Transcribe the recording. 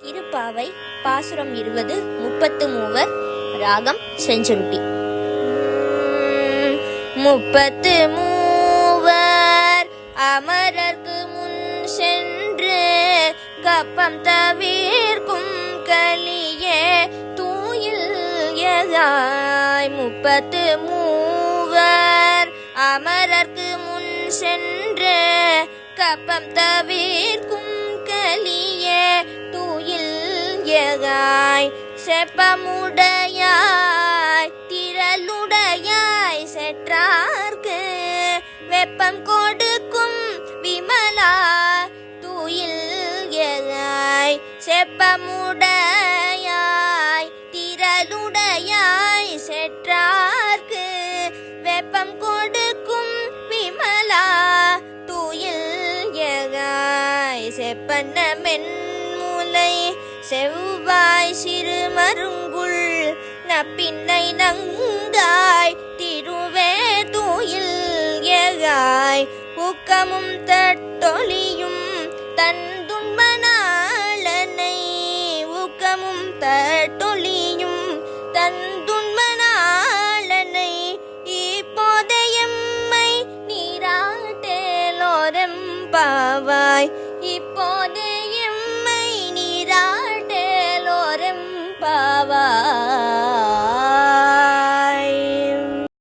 திருப்பாவை பாசுரம் 20 33 ராகம் செஞ்சுருட்டி. 33 அமரர்க்கு முன் சென்று கப்பம் தவிர்க்கும் கலியே தூயில் எதாய். 33 அமரர்க்கு முன் சென்று கப்பம் தவிர்க்கும் கலியே தூயில் எதாய். செப்பமுடையாய் திரளுடையாய் செற்றார்க்கு வெப்பம் கொடுக்கும் விமலா தூயில் எதாய். செப்பமுடையாய் திரளுடையாய் செற்றார்க்கு வெப்பம் கொடுக்கும் விமலா தூயில் எதாய். செப்பன்ன மென்முலை செவ்வாய் சிறு மருங்குள் நப்பின்னை நங்காய் திருவே தூயில் எதாய். ஊக்கமும் தட்டொலியும் தந்துண்மனாளனை ஊக்கமும் தட்டொலியும் தந்துண்மனாளனை இப்போதையம்மை நீராட்டேலோரெம்பாவாய். இப்போதே